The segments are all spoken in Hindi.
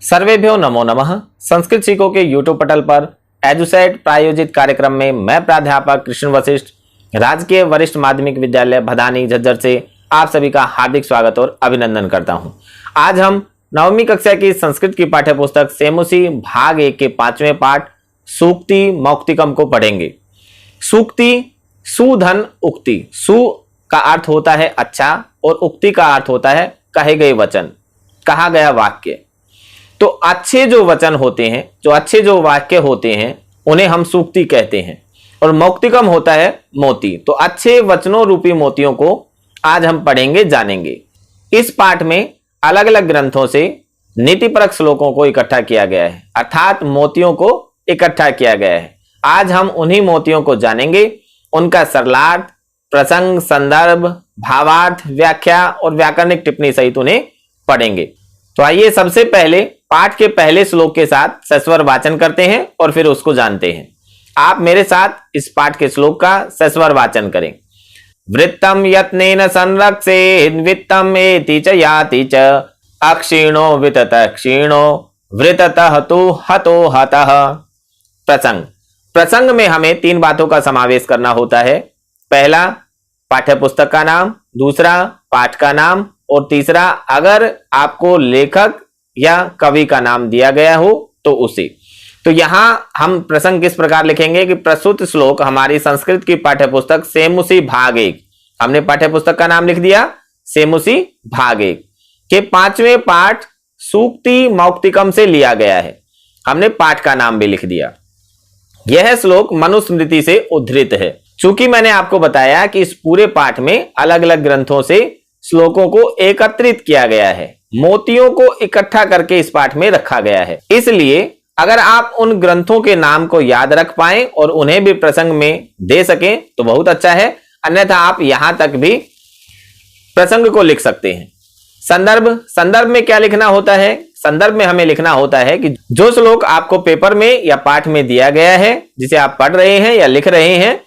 सर्वेभ्यो नमो नमः। संस्कृत सीखो के यूट्यूब पटल पर एजुसेट प्रायोजित कार्यक्रम में मैं प्राध्यापक कृष्ण वशिष्ठ राजकीय वरिष्ठ माध्यमिक विद्यालय भदानी झज्जर से आप सभी का हार्दिक स्वागत और अभिनंदन करता हूं। आज हम नवमी कक्षा की संस्कृत की पाठ्य पुस्तक सेमुसी भाग 1 के 5वें पाठ सूक्ति मौक्तिकम को पढ़ेंगे। सूक्ति सुधन उक्ति। सु का अर्थ होता है अच्छा और उक्ति का अर्थ होता है कहे गए वचन, कहा गया वाक्य। तो अच्छे जो वचन होते हैं, जो अच्छे जो वाक्य होते हैं, उन्हें हम सूक्ति कहते हैं और मौक्तिकम होता है मोती। तो अच्छे वचनों रूपी मोतियों को आज हम पढ़ेंगे, जानेंगे। इस पाठ में अलग अलग ग्रंथों से नीतिपरक श्लोकों को इकट्ठा किया गया है, अर्थात मोतियों को इकट्ठा किया गया है। आज हम उन्हीं मोतियों को जानेंगे, उनका सरलार्थ, प्रसंग, संदर्भ, भावार्थ, व्याख्या और व्याकरणिक टिप्पणी सहित उन्हें पढ़ेंगे। तो आइए सबसे पहले पाठ के पहले श्लोक के साथ सस्वर वाचन करते हैं और फिर उसको जानते हैं। आप मेरे साथ इस पाठ के श्लोक का सस्वर वाचन करें। वृत्तम यत्नेन संरक्षेद वित्तम एति च याति च अक्षीणो विततः क्षीणो वृततः तु हतो हतः। प्रसंग। प्रसंग में हमें 3 बातों का समावेश करना होता है। पहला, पाठ्य पुस्तक का नाम, दूसरा, पाठ का नाम और तीसरा, अगर आपको लेखक या कवि का नाम दिया गया हो तो उसे। तो यहां हम प्रसंग किस प्रकार लिखेंगे कि प्रस्तुत श्लोक हमारी संस्कृत की पाठ्य पुस्तक सेमुसी भाग 1, हमने पाठ्य पुस्तक का नाम लिख दिया सेमुसी भाग 1 के 5वें पाठ सूक्ति मौक्तिकम से लिया गया है। हमने पाठ का नाम भी लिख दिया। यह श्लोक मनुस्मृति से उद्धृत है। चूंकि मैंने आपको बताया कि इस पूरे पाठ में अलग अलग ग्रंथों से श्लोकों को एकत्रित किया गया है, मोतियों को इकट्ठा करके इस पाठ में रखा गया है, इसलिए अगर आप उन ग्रंथों के नाम को याद रख पाएं और उन्हें भी प्रसंग में दे सकें तो बहुत अच्छा है, अन्यथा आप यहां तक भी प्रसंग को लिख सकते हैं। संदर्भ। संदर्भ में क्या लिखना होता है? संदर्भ में हमें लिखना होता है कि जो श्लोक आपको पेपर में या पाठ में दिया गया है, जिसे आप पढ़ रहे हैं या लिख रहे हैं,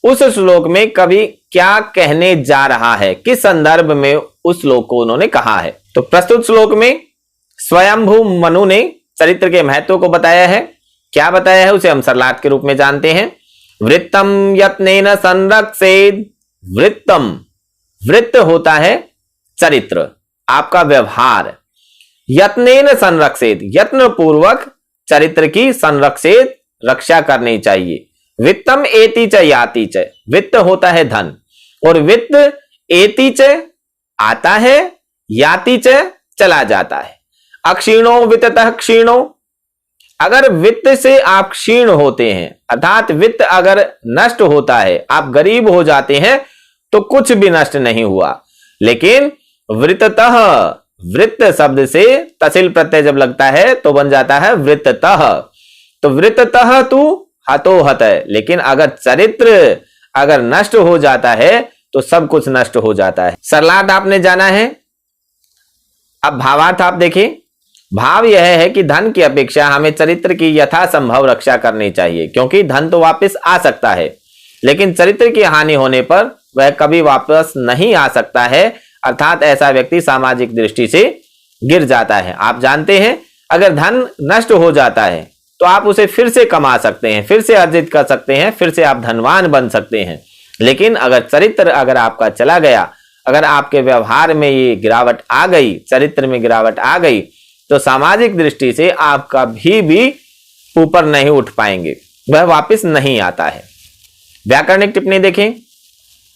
उस श्लोक में कवि क्या कहने जा रहा है, किस संदर्भ में उस श्लोक को उन्होंने कहा है। तो प्रस्तुत श्लोक में स्वयंभू मनु ने चरित्र के महत्व को बताया है। क्या बताया है उसे हम सरलार्थ के रूप में जानते हैं। वृत्तम यत्नेन संरक्षेद। वृत्तम, वृत्त होता है चरित्र, आपका व्यवहार। यत्नेन संरक्षेद, यत्न पूर्वक चरित्र की संरक्षित रक्षा करनी चाहिए। वित्तम एति च याति च, वित्त होता है धन और वित्त एति च आता है, याति च चला जाता है। अक्षीणो वित्ततः क्षीणो, अगर वित्त से आप क्षीण होते हैं, अर्थात वित्त अगर नष्ट होता है, आप गरीब हो जाते हैं, तो कुछ भी नष्ट नहीं हुआ। लेकिन वृत्ततः, वृत्त शब्द से तसिल प्रत्यय जब लगता है तो बन जाता है वृत्ततः। तो वृत्ततः तू हतो हत है, लेकिन अगर चरित्र अगर नष्ट हो जाता है तो सब कुछ नष्ट हो जाता है। सरलार्थ आपने जाना है। अब भावार्थ आप देखिए। भाव यह है कि धन की अपेक्षा हमें चरित्र की यथासंभव रक्षा करनी चाहिए, क्योंकि धन तो वापस आ सकता है, लेकिन चरित्र की हानि होने पर वह कभी वापस नहीं आ सकता है, अर्थात ऐसा व्यक्ति सामाजिक दृष्टि से गिर जाता है। आप जानते हैं, अगर धन नष्ट हो जाता है तो आप उसे फिर से कमा सकते हैं, फिर से अर्जित कर सकते हैं, फिर से आप धनवान बन सकते हैं। लेकिन अगर चरित्र अगर आपका चला गया, अगर आपके व्यवहार में ये गिरावट आ गई, चरित्र में गिरावट आ गई, तो सामाजिक दृष्टि से आप कभी भी ऊपर नहीं उठ पाएंगे, वह वापस नहीं आता है। व्याकरणिक टिप्पणी देखें।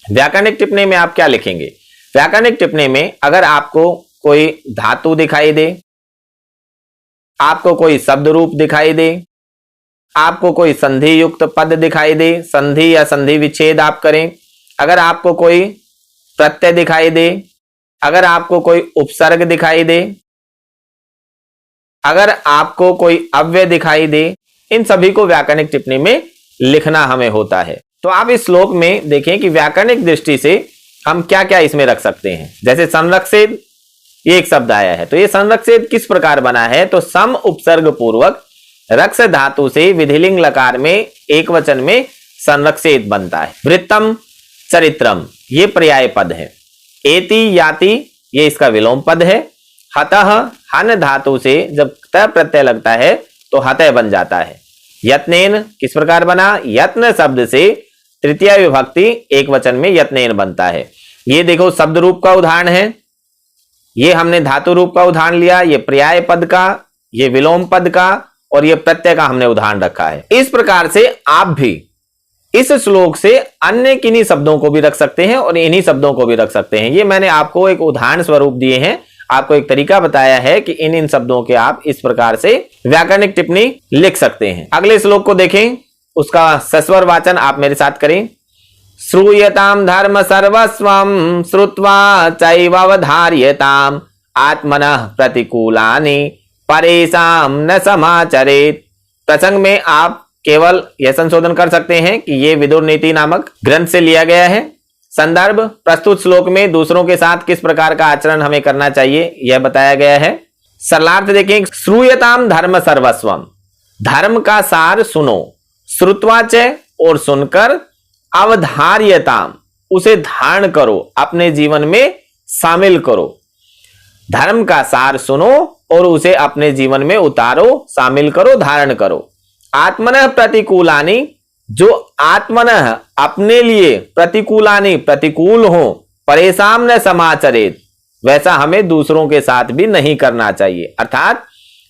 व्याकरणिक टिप्पणी में आप क्या लिखेंगे? व्याकरणिक टिप्पणी में अगर आपको कोई धातु दिखाई दे, आपको कोई शब्द रूप दिखाई दे, आपको कोई संधि युक्त पद दिखाई दे, संधि या संधि विच्छेद आप करें, अगर आपको कोई प्रत्यय दिखाई दे, अगर आपको कोई उपसर्ग दिखाई दे, अगर आपको कोई अव्यय दिखाई दे, इन सभी को व्याकरणिक टिप्पणी में लिखना हमें होता है। तो आप इस श्लोक में देखें कि व्याकरणिक दृष्टि से हम क्या क्या इसमें रख सकते हैं। जैसे संरक्षित, ये एक शब्द आया है, तो ये संरक्षित किस प्रकार बना है? तो सम उपसर्ग पूर्वक रक्ष धातु से विधिलिंग लकार में एक वचन में संरक्षित बनता है। वृत्तम चरित्रम, ये पर्याय पद है। एति याति, ये इसका विलोम पद है। हतः, हन धातु से जब त प्रत्यय लगता है तो हतय बन जाता है। यत्नेन किस प्रकार बना? यत्न शब्द से तृतीय विभक्ति एक वचन में यत्नेन बनता है। ये देखो शब्द रूप का उदाहरण है, ये हमने धातु रूप का उदाहरण लिया, ये पर्याय पद का, ये विलोम पद का और ये प्रत्यय का हमने उदाहरण रखा है। इस प्रकार से आप भी इस श्लोक से अन्य किन्हीं शब्दों को भी रख सकते हैं और इन्हीं शब्दों को भी रख सकते हैं। ये मैंने आपको एक उदाहरण स्वरूप दिए हैं, आपको एक तरीका बताया है कि इन शब्दों के आप इस प्रकार से व्याकरणिक टिप्पणी लिख सकते हैं। अगले श्लोक को देखें, उसका सस्वर वाचन आप मेरे साथ करें। श्रूयताम धर्म सर्वस्वम श्रुत्वा चैवधार्यताम आत्मनः प्रतिकूलानि परेशान न समाचरेत। प्रसंग में आप केवल यह संशोधन कर सकते हैं कि यह विदुर नीति नामक ग्रंथ से लिया गया है। संदर्भ प्रस्तुत श्लोक में दूसरों के साथ किस प्रकार का आचरण हमें करना चाहिए यह बताया गया है। सरलार्थ देखें, श्रूयताम धर्म सर्वस्वम, धर्म का सार सुनो, श्रुत्वा च और सुनकर, अवधार्यताम उसे धारण करो, अपने जीवन में शामिल करो। धर्म का सार सुनो और उसे अपने जीवन में उतारो, शामिल करो, धारण करो। आत्मनः प्रतिकूलानि, जो आत्मनः अपने लिए, प्रतिकूलानि प्रतिकूल हो, परेशान न समाचरेत, वैसा हमें दूसरों के साथ भी नहीं करना चाहिए। अर्थात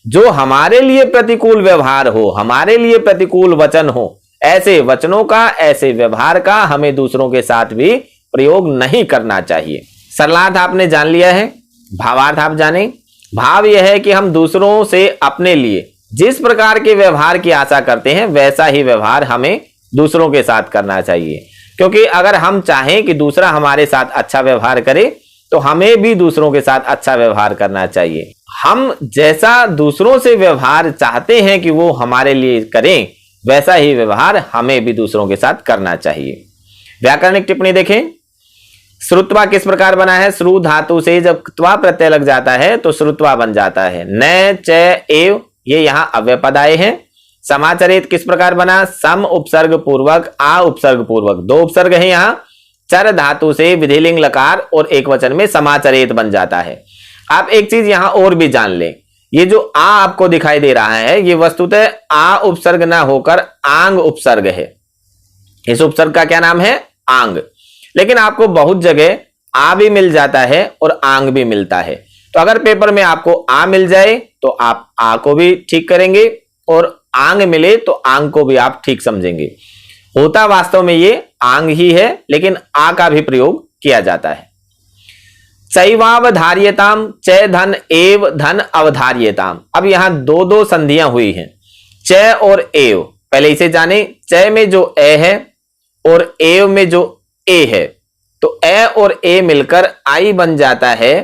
जो हमारे लिए प्रतिकूल व्यवहार हो, हमारे लिए प्रतिकूल वचन हो, ऐसे वचनों का, ऐसे व्यवहार का हमें दूसरों के साथ भी प्रयोग नहीं करना चाहिए। सरलार्थ आपने जान लिया है, भावार्थ आप जाने। भाव यह है कि हम दूसरों से अपने लिए जिस प्रकार के व्यवहार की आशा करते हैं वैसा ही व्यवहार हमें दूसरों के साथ करना चाहिए। क्योंकि अगर हम चाहें कि दूसरा हमारे साथ अच्छा व्यवहार करे तो हमें भी दूसरों के साथ अच्छा व्यवहार करना चाहिए। हम जैसा दूसरों से व्यवहार चाहते हैं कि वो हमारे लिए करें, वैसा ही व्यवहार हमें भी दूसरों के साथ करना चाहिए। व्याकरणिक टिप्पणी देखें, श्रुत्वा किस प्रकार बना है? श्रु धातु से जब त्वा प्रत्यय लग जाता है तो श्रुत्वा बन जाता है। न च एव ये यहां अव्यय पद आए हैं। समाचरित किस प्रकार बना? सम उपसर्ग पूर्वक, आ उपसर्ग पूर्वक, दो उपसर्ग है यहां। चर धातु से विधिलिंग लकार और एक वचन में समाचरित बन जाता है। आप एक चीज यहां और भी जान लें, ये जो आ आपको दिखाई दे रहा है ये वस्तुतः आ उपसर्ग ना होकर आंग उपसर्ग है। इस उपसर्ग का क्या नाम है? आंग। लेकिन आपको बहुत जगह आ भी मिल जाता है और आंग भी मिलता है। तो अगर पेपर में आपको आ मिल जाए तो आप आ को भी ठीक करेंगे और आंग मिले तो आंग को भी आप ठीक समझेंगे। होता वास्तव में ये आंग ही है, लेकिन आ का भी प्रयोग किया जाता है। चैवावधार्यताम, च धन एव धन अवधार्यताम। अब यहां दो दो संधियां हुई हैं, च और एव। पहले इसे जाने, च में जो ए है और एव में जो ए है, तो ए और ए मिलकर आई बन जाता है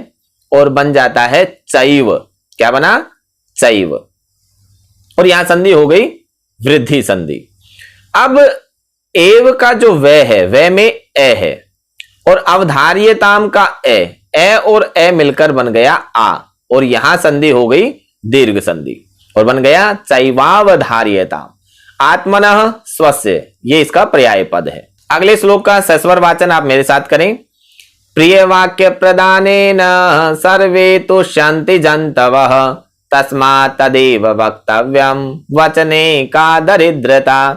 और बन जाता है चैव। क्या बना? चैव। और यहां संधि हो गई वृद्धि संधि। अब एव का जो व है, व में ए है और अवधार्यताम का ए और ए मिलकर बन गया आ और यहां संधि हो गई दीर्घ संधि और बन गया चैवावधार्यताम। आत्मनः स्वस्य, ये इसका पर्याय पद है। अगले श्लोक का सस्वर वाचन आप मेरे साथ करें। प्रिय वाक्य प्रदानेन सर्वे तुष्यन्ति जन्तवः तस्मात् तदेव वक्तव्यम वचने का दरिद्रता।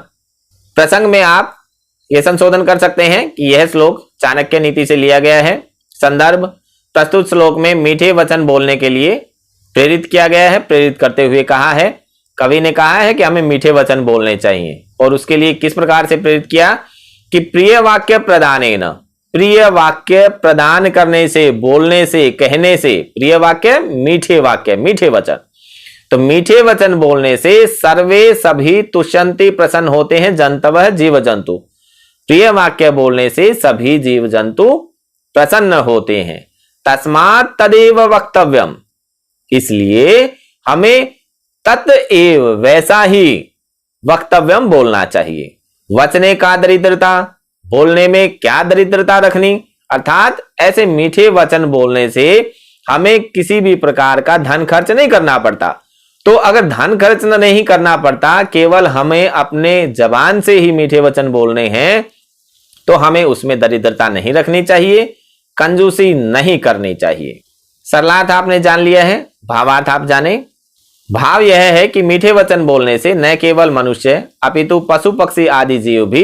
प्रसंग में आप यह संशोधन कर सकते हैं कि यह श्लोक चाणक्य नीति से लिया गया है। संदर्भ प्रस्तुत श्लोक में मीठे वचन बोलने के लिए प्रेरित किया गया है। प्रेरित करते हुए कहा है, कवि ने कहा है कि हमें मीठे वचन बोलने चाहिए और उसके लिए किस प्रकार से प्रेरित किया कि प्रिय वाक्य प्रदानेन, प्रिय वाक्य प्रदान करने से, बोलने से, कहने से, प्रिय वाक्य मीठे वचन, तो मीठे वचन बोलने से सर्वे सभी तुष्यन्ति प्रसन्न होते हैं जंतवः जीव जंतु। प्रिय वाक्य बोलने से सभी जीव जंतु प्रसन्न होते हैं। तस्मात् तदेव वक्तव्यम, इसलिए हमें तत्एव वैसा ही वक्तव्यम बोलना चाहिए। वचने का दरिद्रता, बोलने में क्या दरिद्रता रखनी, अर्थात ऐसे मीठे वचन बोलने से हमें किसी भी प्रकार का धन खर्च नहीं करना पड़ता। तो अगर धन खर्च नहीं करना पड़ता, केवल हमें अपने जबान से ही मीठे वचन बोलने हैं, तो हमें उसमें दरिद्रता नहीं रखनी चाहिए, कंजूसी नहीं करनी चाहिए। सरलार्थ आपने जान लिया है, भावार्थ आप जाने। भाव यह है कि मीठे वचन बोलने से न केवल मनुष्य अपितु पशु पक्षी आदि जीव भी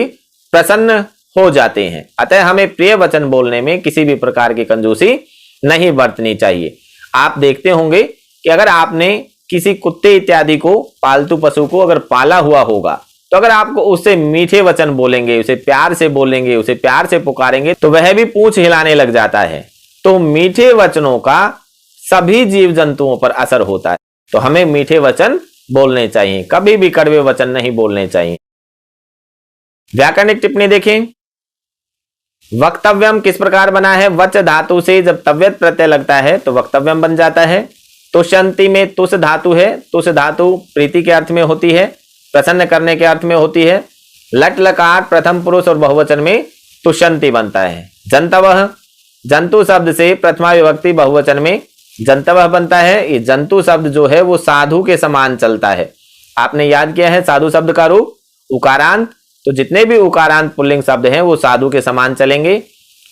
प्रसन्न हो जाते हैं। अतः हमें प्रिय वचन बोलने में किसी भी प्रकार की कंजूसी नहीं बरतनी चाहिए। आप देखते होंगे कि अगर आपने किसी कुत्ते इत्यादि को, पालतू पशु को अगर पाला हुआ होगा, तो अगर आपको उससे मीठे वचन बोलेंगे, उसे प्यार से बोलेंगे, उसे प्यार से पुकारेंगे, तो वह भी पूंछ हिलाने लग जाता है। तो मीठे वचनों का सभी जीव जंतुओं पर असर होता है। तो हमें मीठे वचन बोलने चाहिए, कभी भी कड़वे वचन नहीं बोलने चाहिए। व्याकरणिक टिप्पणी देखें। वक्तव्यम किस प्रकार बना है? वच धातु से जब तव्यत प्रत्यय लगता है तो वक्तव्यम बन जाता है। तुष्यंति में तुष धातु है। तुष धातु प्रीति के अर्थ में होती है, प्रसन्न करने के अर्थ में होती है। लट लकार प्रथम पुरुष और बहुवचन में तुष्यंति बनता है। जंतवः, जंतु शब्द से प्रथमा विभक्ति बहुवचन में जंतवः बनता है। ये जंतु शब्द जो है वो साधु के समान चलता है। आपने याद किया है साधु शब्द का रूप उकारांत, तो जितने भी उकारांत पुल्लिंग शब्द हैं वो साधु के समान चलेंगे।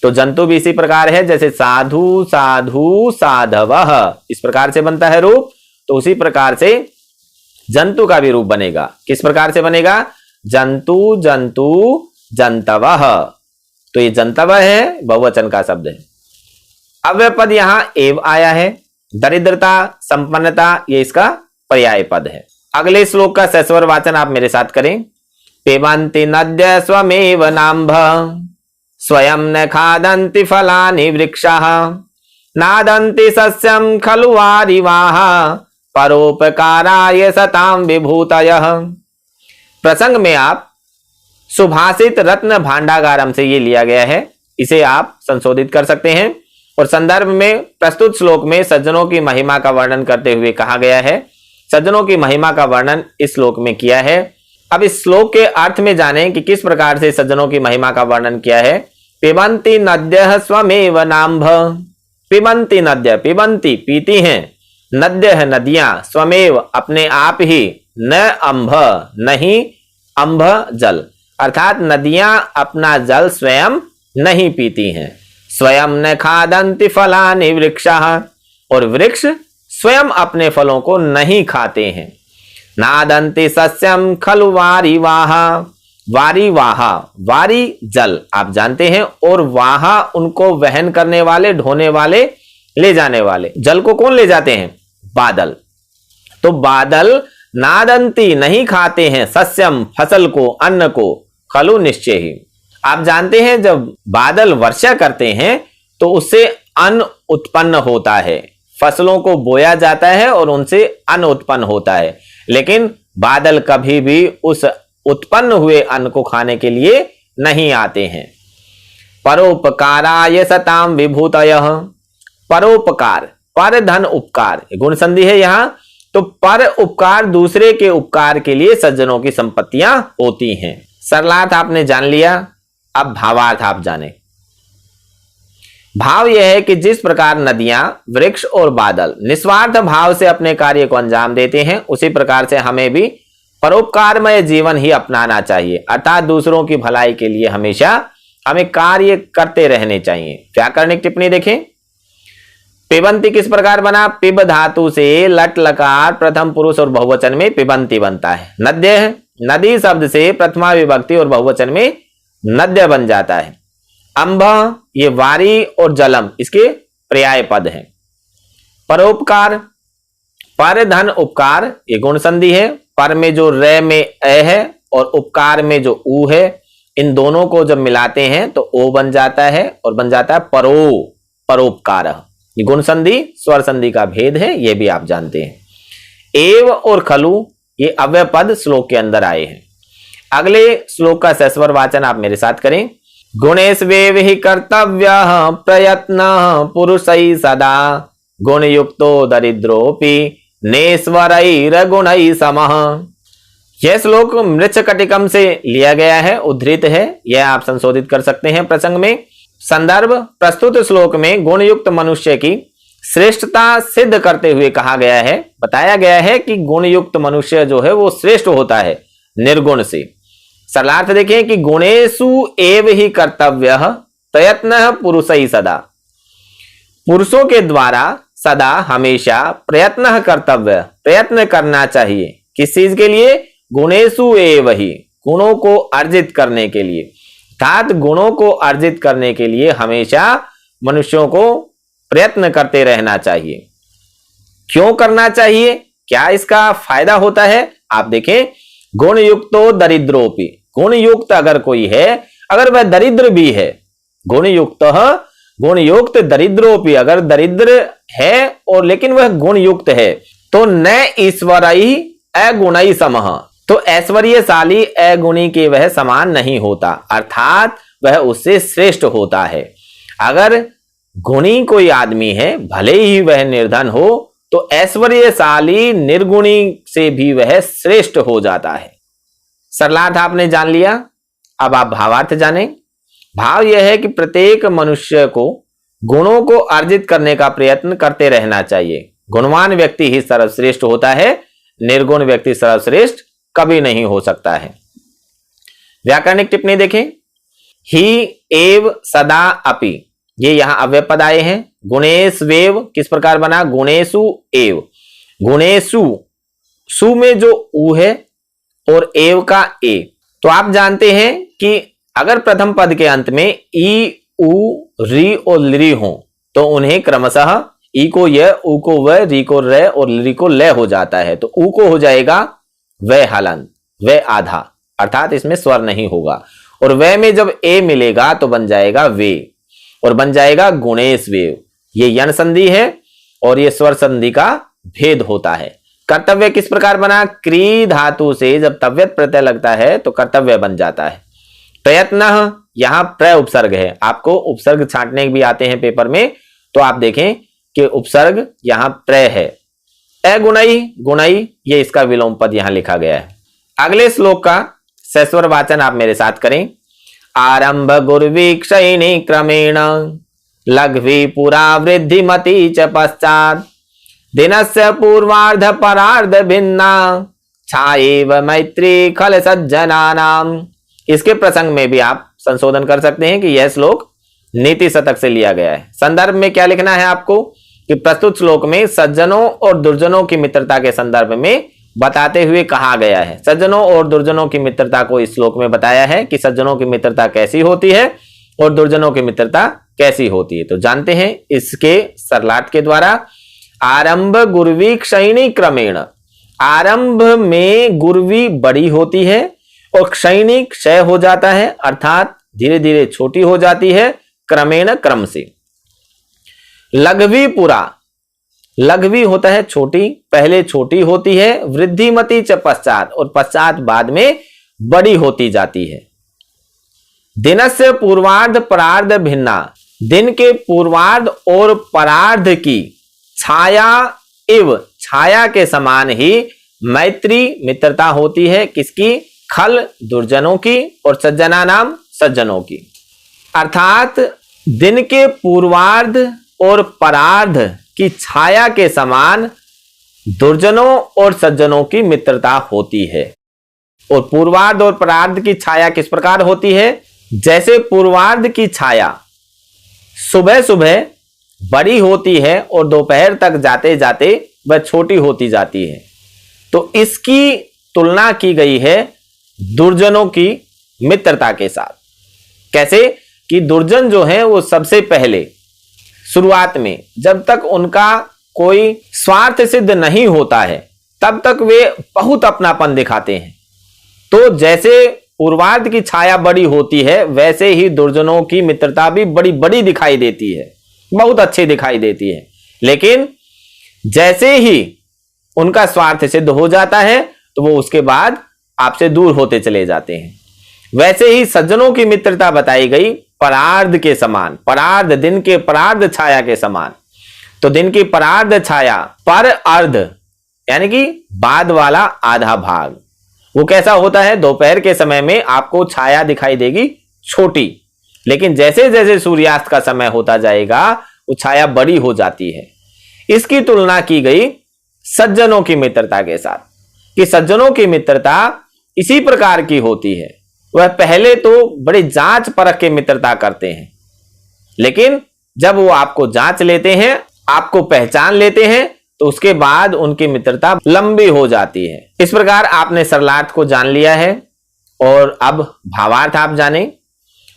तो जंतु भी इसी प्रकार है, जैसे साधु, साधु, साधवः इस प्रकार से बनता है रूप, तो उसी प्रकार से जंतु का भी रूप बनेगा। किस प्रकार से बनेगा? जंतु, जंतु, जंतवः। तो ये जंतवः है, बहुवचन का शब्द है। अव्यय पद यहां एव आया है। दरिद्रता, संपन्नता ये इसका पर्याय पद है। अगले श्लोक का सस्वर वाचन आप मेरे साथ करें। पिबन्ति नद्य स्वमेव नाम्भ स्वयं न खादन्ति फलानि वृक्षाः नादन्ति सस्यं खलु वारिवाः परोपकाराय सतां विभूतयः। प्रसंग में आप सुभाषित रत्न भांडागारम से ये लिया गया है, इसे आप संशोधित कर सकते हैं। और संदर्भ में प्रस्तुत श्लोक में सज्जनों की महिमा का वर्णन करते हुए कहा गया है। सज्जनों की महिमा का वर्णन इस श्लोक में किया है। अब इस श्लोक के अर्थ में जानें कि किस प्रकार से सज्जनों की महिमा का वर्णन किया है। पिबन्ति नद्यः स्वमेव नाम्भ। पिबन्ति नद्य, पिबन्ति पीती हैं, नद्यः नदियां, स्वमेव अपने आप ही, न अंभ नहीं अंभ जल, अर्थात नदियां अपना जल स्वयं नहीं पीती हैं। स्वयं न खादन्ति फलानि वृक्षाः, और वृक्ष स्वयं अपने फलों को नहीं खाते हैं। नादन्ति सस्यम खलु वारिवाः। वारिवाः, वारी जल आप जानते हैं, और वाहा उनको वहन करने वाले, ढोने वाले, ले जाने वाले। जल को कौन ले जाते हैं? बादल। तो बादल नादन्ति नहीं खाते हैं, सस्यम फसल को, अन्न को, खलु निश्चय ही। आप जानते हैं जब बादल वर्षा करते हैं तो उससे अन्न उत्पन्न होता है, फसलों को बोया जाता है और उनसे अन्न उत्पन्न होता है। लेकिन बादल कभी भी उस उत्पन्न हुए अन्न को खाने के लिए नहीं आते हैं। परोपकाराय सतां विभूतयः। परोपकार, पर धन उपकार, गुण संधि है यहां। तो पर उपकार, दूसरे के उपकार के लिए सज्जनों की संपत्तियां होती हैं। सरलार्थ आपने जान लिया, अब भावार्थ आप जाने। भाव यह है कि जिस प्रकार नदियां, वृक्ष और बादल निस्वार्थ भाव से अपने कार्य को अंजाम देते हैं, उसी प्रकार से हमें भी परोपकारमय जीवन ही अपनाना चाहिए। अर्थात दूसरों की भलाई के लिए हमेशा हमें कार्य करते रहने चाहिए। व्याकरणिक टिप्पणी देखें। पिबन्ति किस प्रकार बना? पिब धातु से लट लकार प्रथम पुरुष और बहुवचन में पिबन्ति बनता है। नद्य है, नदी शब्द से प्रथमा विभक्ति और बहुवचन में नद्य बन जाता है। अंभ, ये वारी और जलम इसके पर्याय पद हैं। परोपकार, पर धन उपकार, ये गुण संधि है। पर में जो रे में ए है और उपकार में जो ऊ है, इन दोनों को जब मिलाते हैं तो ओ बन जाता है और बन जाता है परो, परोपकार। ये गुण संधि स्वर संधि का भेद है, ये भी आप जानते हैं। एव और खलु ये अव्यय पद श्लोक के अंदर आए हैं। अगले श्लोक का सस्वर वाचन आप मेरे साथ करें। गुणेष्वेव हि कर्तव्यः प्रयत्नः पुरुषैः सदा गुणयुक्तो दरिद्रोऽपि नेश्वरैर्गुणैः समः। यह श्लोक मृच्छकटिकम से लिया गया है, उद्धृत है, यह आप संशोधित कर सकते हैं प्रसंग में। संदर्भ प्रस्तुत श्लोक में गुणयुक्त मनुष्य की श्रेष्ठता सिद्ध करते हुए कहा गया है, बताया गया है कि गुणयुक्त मनुष्य जो है वो श्रेष्ठ होता है निर्गुण से। सरलार्थ देखें कि गुणेषु एव ही कर्तव्यः प्रयत्नः पुरुषैः सदा। पुरुषों के द्वारा सदा हमेशा प्रयत्न कर्तव्य, प्रयत्न करना चाहिए। किस चीज के लिए? गुणेषु एव ही, गुणों को अर्जित करने के लिए। अर्थात गुणों को अर्जित करने के लिए हमेशा मनुष्यों को प्रयत्न करते रहना चाहिए। क्यों करना चाहिए? क्या इसका फायदा होता है? आप देखें, गुण युक्तो दरिद्रोपि, गुण युक्त अगर कोई है, अगर वह दरिद्र भी है, गुण युक्त दरिद्रोपि, अगर दरिद्र है और लेकिन वह गुण युक्त है, तो न ईश्वरई अगुणई समः, तो ऐश्वर्यशाली अगुणी के वह समान नहीं होता, अर्थात वह उससे श्रेष्ठ होता है। अगर गुणी कोई आदमी है, भले ही वह निर्धन हो, तो ऐश्वर्यशाली निर्गुणी से भी वह श्रेष्ठ हो जाता है। सरलार्थ आपने जान लिया, अब आप भावार्थ जानें। भाव यह है कि प्रत्येक मनुष्य को गुणों को अर्जित करने का प्रयत्न करते रहना चाहिए। गुणवान व्यक्ति ही सर्वश्रेष्ठ होता है, निर्गुण व्यक्ति सर्वश्रेष्ठ कभी नहीं हो सकता है। व्याकरणिक टिप्पणी देखें, ही एव सदा अपि, ये यहां अव्यय पद आए हैं। गुणेष्वेव किस प्रकार बना? गुणेषु एव, गुणेषु, सु में जो उ है और एव का ए, तो आप जानते हैं कि अगर प्रथम पद के अंत में ई, उ, री और लृ हो तो उन्हें क्रमशः ई को य, उ को व, री को र और लृ को ल हो जाता है। तो उ को हो जाएगा व हलंत, व आधा, अर्थात इसमें स्वर नहीं होगा। और व में जब ए मिलेगा तो बन जाएगा वे, और बन जाएगा गुणेष्वेव। ये यन संधि है और ये स्वर संधि का भेद होता है। कर्तव्य किस प्रकार बना? क्री धातु से जब तव्यत प्रत्यय लगता है तो कर्तव्य बन जाता है। प्रयत्न, यहां प्र उपसर्ग है। आपको उपसर्ग छांटने भी आते हैं पेपर में, तो आप देखें कि उपसर्ग यहां प्र है। अगुणई, गुणई, ये इसका विलोम पद यहां लिखा गया है। अगले श्लोक का सस्वर वाचन आप मेरे साथ करें। आरंभ गुर्वी क्षयिणी क्रमेण लघ्वी पुरा वृद्धिमती च पश्चात् दिनस्य पूर्वार्ध परार्ध भिन्ना छाएव मैत्री खल सज्जनानाम। इसके प्रसंग में भी आप संशोधन कर सकते हैं कि यह श्लोक नीति शतक से लिया गया है। संदर्भ में क्या लिखना है आपको कि प्रस्तुत श्लोक में सज्जनों और दुर्जनों की मित्रता के संदर्भ में बताते हुए कहा गया है। सज्जनों और दुर्जनों की मित्रता को इस श्लोक में बताया है कि सज्जनों की मित्रता कैसी होती है और दुर्जनों की मित्रता कैसी होती है। तो जानते हैं इसके सरलाट के द्वारा। आरंभ गुर्वी क्षयिणी क्रमेण, आरंभ में गुर्वी बड़ी होती है और क्षयिणी क्षय हो जाता है, अर्थात धीरे धीरे छोटी हो जाती है, क्रमेण क्रम से। लघ्वी पुरा, लघ्वी होता है छोटी, पहले छोटी होती है, वृद्धिमती च पश्चात, और पश्चात बाद में बड़ी होती जाती है। दिनस्य पूर्वार्ध परार्ध भिन्ना, दिन के पूर्वार्ध और परार्ध की छाया इव, छाया के समान ही मैत्री मित्रता होती है। किसकी? खल दुर्जनों की और सज्जना नाम सज्जनों की। अर्थात दिन के पूर्वार्ध और परार्ध की छाया के समान दुर्जनों और सज्जनों की मित्रता होती है। और पूर्वार्ध और परार्ध की छाया किस प्रकार होती है? जैसे पूर्वार्ध की छाया सुबह सुबह बड़ी होती है और दोपहर तक जाते जाते वह छोटी होती जाती है, तो इसकी तुलना की गई है दुर्जनों की मित्रता के साथ। कैसे कि दुर्जन जो है वो सबसे पहले शुरुआत में जब तक उनका कोई स्वार्थ सिद्ध नहीं होता है तब तक वे बहुत अपनापन दिखाते हैं। तो जैसे पूर्वार्ध की छाया बड़ी होती है वैसे ही दुर्जनों की मित्रता भी बड़ी बड़ी दिखाई देती है, बहुत अच्छी दिखाई देती है। लेकिन जैसे ही उनका स्वार्थ सिद्ध हो जाता है तो वो उसके बाद आपसे दूर होते चले जाते हैं। वैसे ही सज्जनों की मित्रता बताई गई परार्ध के समान, परार्ध दिन के परार्ध छाया के समान। तो दिन की परार्ध छाया पर अर्ध यानी कि बाद वाला आधा भाग, वो कैसा होता है? दोपहर के समय में आपको छाया दिखाई देगी छोटी, लेकिन जैसे जैसे सूर्यास्त का समय होता जाएगा वो छाया बड़ी हो जाती है। इसकी तुलना की गई सज्जनों की मित्रता के साथ कि सज्जनों की मित्रता इसी प्रकार की होती है। वह पहले तो बड़ी जांच परख के मित्रता करते हैं, लेकिन जब वो आपको जांच लेते हैं आपको पहचान लेते हैं तो उसके बाद उनकी मित्रता लंबी हो जाती है। इस प्रकार आपने सरलार्थ को जान लिया है और अब भावार्थ आप जाने।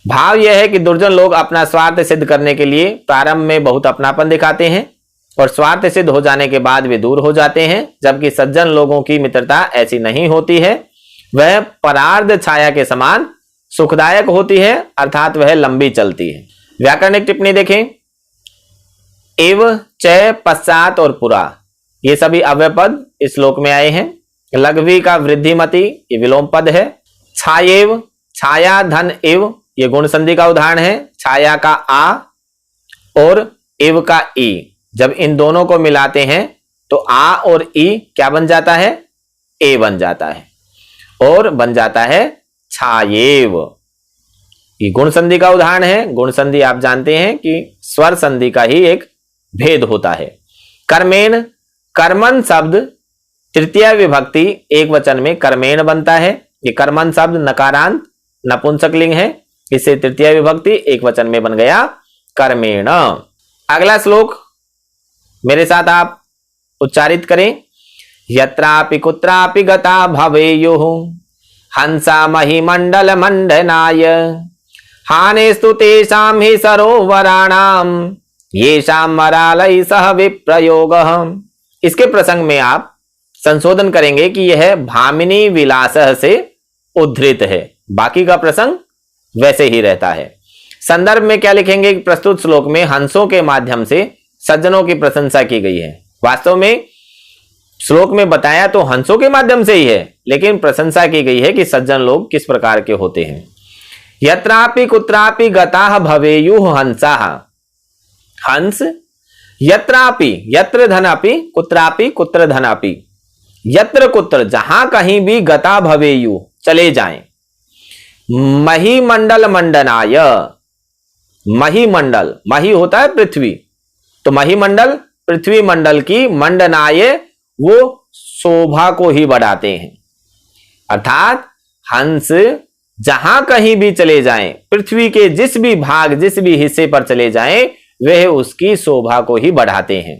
भाव यह है कि दुर्जन लोग अपना स्वार्थ सिद्ध करने के लिए प्रारंभ में बहुत अपनापन दिखाते हैं और स्वार्थ सिद्ध हो जाने के बाद वे दूर हो जाते हैं, जबकि सज्जन लोगों की मित्रता ऐसी नहीं होती है। वह परार्ध छाया के समान सुखदायक होती है, अर्थात वह लंबी चलती है। व्याकरणिक टिप्पणी देखें। एव, च, पश्चात और पुरा ये सभी अव्यय पद इस श्लोक में आए हैं। लघवी का वृद्धिमति ये विलोम पद है। छायेव, छाया धन एव ये गुण संधि का उदाहरण है। छाया का आ और एव का ई, जब इन दोनों को मिलाते हैं तो आ और ई क्या बन जाता है? ए बन जाता है और बन जाता है छायेव। ये गुण संधि का उदाहरण है। गुण संधि आप जानते हैं कि स्वर संधि का ही एक भेद होता है। कर्मेण, कर्मन शब्द तृतीय विभक्ति एक वचन में कर्मेण बनता है। ये कर्मन शब्द नकारांत नपुंसकलिंग है, इससे तृतीय विभक्ति एक वचन में बन गया कर्मेण। अगला श्लोक मेरे साथ आप उच्चारित करें। यत्रापि कुत्रापि गता भवेयुः हंसा महिमंडल मंडनाय हानेस्तु तेषां हि सरोवराणां येषां मरालय सह विप्रयोगः। इसके प्रसंग में आप संशोधन करेंगे कि यह भामिनी विलासः से उद्धृत है, बाकी का प्रसंग वैसे ही रहता है। संदर्भ में क्या लिखेंगे कि प्रस्तुत श्लोक में हंसों के माध्यम से सज्जनों की प्रशंसा की गई है। वास्तव में श्लोक में बताया तो हंसों के माध्यम से ही है, लेकिन प्रशंसा की गई है कि सज्जन लोग किस प्रकार के होते हैं। यत्रापि कुत्रापि गताः भवेयुः हंसाः। हंस यत्रापि, यत्र धनापि, कुत्रापि कुत्र धनापि, यत्र कुत्र जहां कहीं भी गता भवेयु चले जाएं। महिमंडल मंडनाय, महिमंडल, मही होता है पृथ्वी, तो महिमंडल पृथ्वी मंडल की मंडनाय वो शोभा को ही बढ़ाते हैं। अर्थात हंस जहां कहीं भी चले जाएं, पृथ्वी के जिस भी भाग जिस भी हिस्से पर चले जाएं, वह उसकी शोभा को ही बढ़ाते हैं।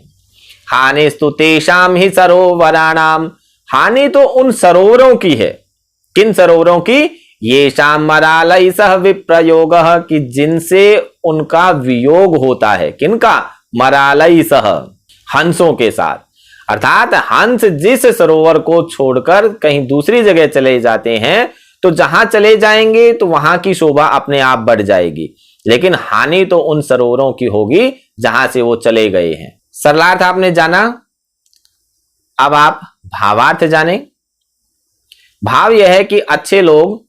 हानिस्तु तेषां हि सरोवराणाम, हानि तो उन सरोवरों की है। किन सरोवरों की? येषां मरालय सह विप्रयोगः, कि जिनसे उनका वियोग होता है। किनका? मरालय सह, हंसों के साथ। अर्थात हंस जिस सरोवर को छोड़कर कहीं दूसरी जगह चले जाते हैं, तो जहां चले जाएंगे तो वहां की शोभा अपने आप बढ़ जाएगी, लेकिन हानि तो उन सरोवरों की होगी जहां से वो चले गए हैं। सरलार्थ आपने जाना, अब आप भावार्थ जाने। भाव यह है कि अच्छे लोग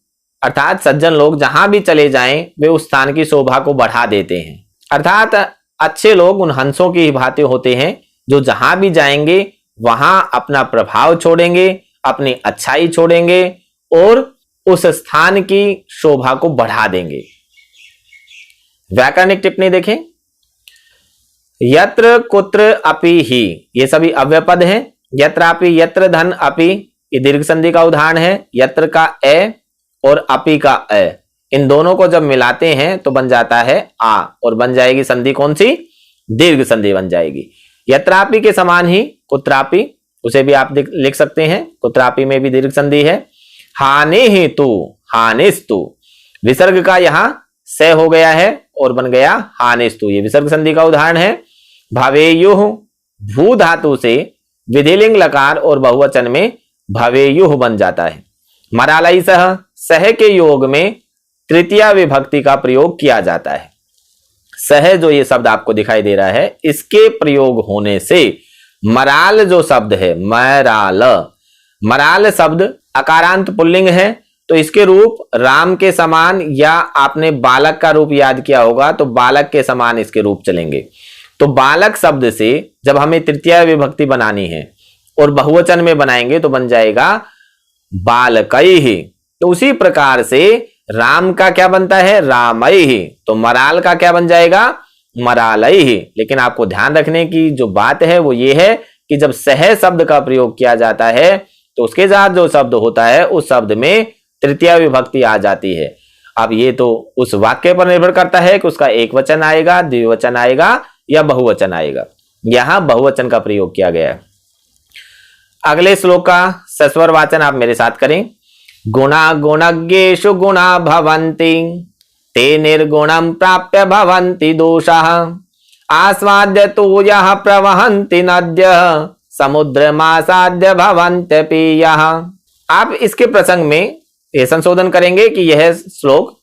अर्थात सज्जन लोग जहां भी चले जाएं, वे उस स्थान की शोभा को बढ़ा देते हैं। अर्थात अच्छे लोग उन हंसों की ही भांति होते हैं जो जहां भी जाएंगे वहां अपना प्रभाव छोड़ेंगे, अपनी अच्छाई छोड़ेंगे और उस स्थान की शोभा को बढ़ा देंगे। व्याकरणिक टिप्पणी देखें। यत्र कुत्र अपि ही ये सभी अव्यय पद हैं। यत्रापि, यत्र धन अपि ये दीर्घ संधि का उदाहरण है। यत्र का ए और अपि का ए, इन दोनों को जब मिलाते हैं तो बन जाता है आ, और बन जाएगी संधि कौन सी? दीर्घ संधि बन जाएगी। यत्रापि के समान ही कुत्रापि, उसे भी आप लिख सकते हैं, कुत्रापि में भी दीर्घ संधि है। हानि ही तु, हानिस्तु, विसर्ग का यहां से हो गया है और बन गया हानिस्तु, ये विसर्ग संधि का उदाहरण है। भवेयुः, भू धातु से विधिलिंग लकार और बहुवचन में भवेयुः बन जाता है। मरालय सह, सह के योग में तृतीया विभक्ति का प्रयोग किया जाता है। सह जो ये शब्द आपको दिखाई दे रहा है, इसके प्रयोग होने से मराल जो शब्द है, मराल, मराल शब्द अकारांत पुल्लिंग है, तो इसके रूप राम के समान, या आपने बालक का रूप याद किया होगा तो बालक के समान इसके रूप चलेंगे। तो बालक शब्द से जब हमें तृतीय विभक्ति बनानी है और बहुवचन में बनाएंगे तो बन जाएगा बालकैहि। तो उसी प्रकार से राम का क्या बनता है? रामैहि। तो मराल का क्या बन जाएगा? मरालैहि। लेकिन आपको ध्यान रखने की जो बात है वो ये है कि जब सह शब्द का प्रयोग किया जाता है तो उसके साथ जो शब्द होता है उस शब्द में तृतीय विभक्ति आ जाती है। अब ये तो उस वाक्य पर निर्भर करता है कि उसका एक वचन आएगा, द्विवचन आएगा या बहुवचन आएगा। यहां बहुवचन का प्रयोग किया गया है। अगले श्लोक का सस्वर वाचन आप मेरे साथ करें। गुणा गुणज्ञेषु गुणा भवन्ति ते निर्गुणं प्राप्य भवन्ति दोषाः आस्वाद्य तो यः प्रवहन्ति नद्यः समुद्रमासाद्य भवन्ति पीयः। आप इसके प्रसंग में यह संशोधन करेंगे कि यह श्लोक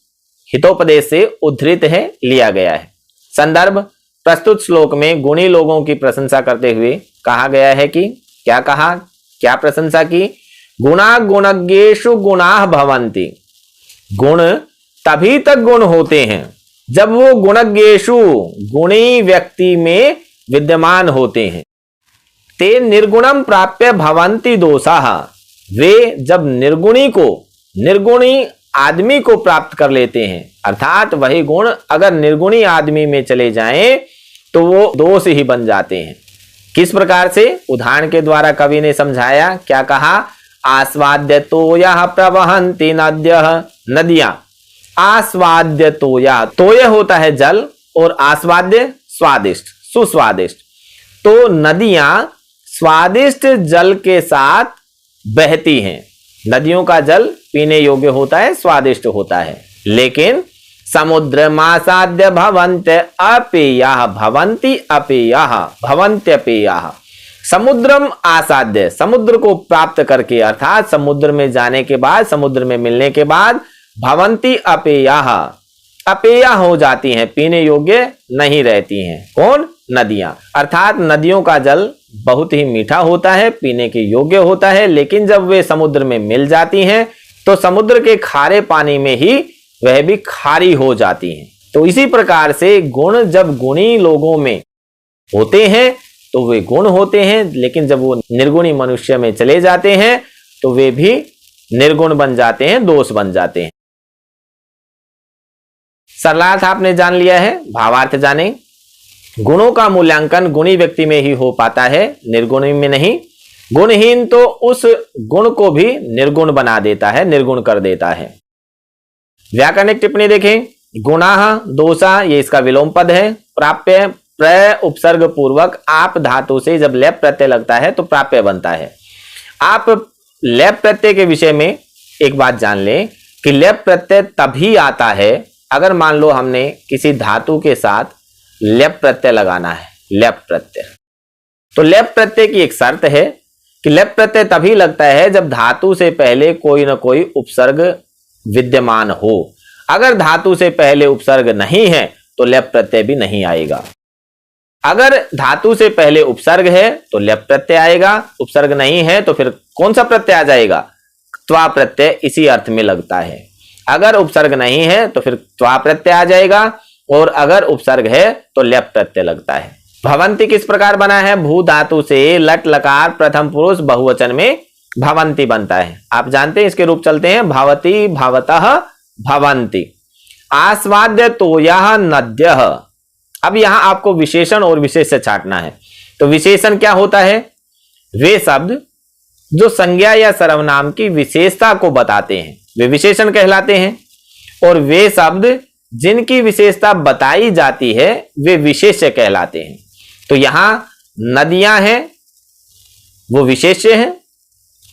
हितोपदेश से उद्धृत है, लिया गया है। संदर्भ, प्रस्तुत श्लोक में गुणी लोगों की प्रशंसा करते हुए कहा गया है कि क्या कहा, क्या प्रशंसा की? गुणा गुणज्ञेषु गुणाः भवन्ति। गुण तभी तक गुण होते हैं जब वो गुणज्ञेषु गुणी व्यक्ति में विद्यमान होते हैं। ते निर्गुणम प्राप्य भवन्ति दोषाः। वे जब निर्गुणी आदमी को प्राप्त कर लेते हैं, अर्थात वही गुण अगर निर्गुणी आदमी में चले जाएं तो वो दोष ही बन जाते हैं। किस प्रकार से? उदाहरण के द्वारा कवि ने समझाया। क्या कहा? आस्वाद्य तोयः प्रवहन्ति नद्यः। नदियां आस्वाद्य तोया, तोय होता है जल और आस्वाद्य स्वादिष्ट, सुस्वादिष्ट। तो नदियां स्वादिष्ट जल के साथ बहती हैं। नदियों का जल पीने योग्य होता है, स्वादिष्ट होता है। लेकिन समुद्रमासाद्य भवन्ति अपेयाः। भवन्ति अपेयाः, भवन्त्यपेयाः। समुद्रम आसाद्य, समुद्र को प्राप्त करके, अर्थात समुद्र में जाने के बाद, समुद्र में मिलने के बाद भवन्ति अपेयाः, अपेया हो जाती हैं, पीने योग्य नहीं रहती हैं। कौन? नदियां। अर्थात नदियों का जल बहुत ही मीठा होता है, पीने के योग्य होता है, लेकिन जब वे समुद्र में मिल जाती हैं तो समुद्र के खारे पानी में ही वह भी खारी हो जाती हैं। तो इसी प्रकार से गुण जब गुणी लोगों में होते हैं तो वे गुण होते हैं, लेकिन जब वो निर्गुणी मनुष्य में चले जाते हैं तो वे भी निर्गुण बन जाते हैं, दोष बन जाते हैं। सरलार्थ आपने जान लिया है, भावार्थ जाने। गुणों का मूल्यांकन गुणी व्यक्ति में ही हो पाता है, निर्गुणी में नहीं। गुणहीन तो उस गुण को भी निर्गुण बना देता है, निर्गुण कर देता है। व्याकरणिक टिप्पणी देखें। गुणाः दोषा, ये इसका विलोम पद है। प्राप्य, प्र उपसर्ग पूर्वक आप धातु से जब लेप प्रत्यय लगता है तो प्राप्य बनता है। आप लेप प्रत्यय के विषय में एक बात जान लें कि लेप प्रत्यय तभी आता है अगर मान लो हमने किसी धातु के साथ लेप प्रत्यय लगाना है, लेप प्रत्यय। तो लेप प्रत्यय की एक शर्त है कि लेप प्रत्यय तभी लगता है जब धातु से पहले कोई ना कोई उपसर्ग विद्यमान हो। अगर धातु से पहले उपसर्ग नहीं है तो लेप प्रत्यय भी नहीं आएगा। अगर धातु से पहले उपसर्ग है तो लेप प्रत्यय आएगा, उपसर्ग नहीं है तो फिर कौन सा प्रत्यय आ जाएगा? त्वा प्रत्यय इसी अर्थ में लगता है। अगर उपसर्ग नहीं है तो फिर त्वा प्रत्यय आ जाएगा, और अगर उपसर्ग है तो लेप प्रत्यय लगता है। भवन्ति किस प्रकार बना है? भू धातु से लट लकार प्रथम पुरुष बहुवचन में भवन्ति बनता है। आप जानते हैं इसके रूप चलते हैं भवति, भवतः, भवन्ति। आस्वाद्य तोयः नद्यः। अब यहां आपको विशेषण और विशेष्य छांटना है। तो विशेषण क्या होता है? वे शब्द जो संज्ञा या सर्वनाम की विशेषता को बताते हैं वे विशेषण कहलाते हैं, और वे शब्द जिनकी विशेषता बताई जाती है वे विशेष्य कहलाते हैं। तो यहां नदियां हैं, वो विशेष्य हैं,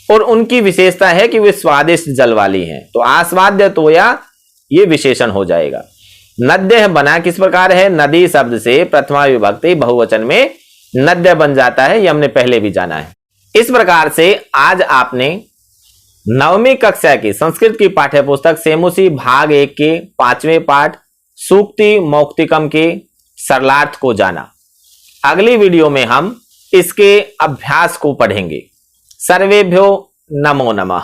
और उनकी विशेषता है कि वे स्वादिष्ट जल वाली हैं। तो आस्वाद्य तोया ये विशेषण हो जाएगा। नद्य बना किस प्रकार है? नदी शब्द से प्रथमा विभक्ति बहुवचन में नद्य बन जाता है, ये हमने पहले भी जाना है। इस प्रकार से आज आपने 9वीं कक्षा की संस्कृत की पाठ्य पुस्तक सेमुसी भाग 1 के 5वें पाठ सूक्ति मौक्तिकम के सरलार्थ को जाना। अगली वीडियो में हम इसके अभ्यास को पढ़ेंगे। सर्वेभ्यो नमो नमः।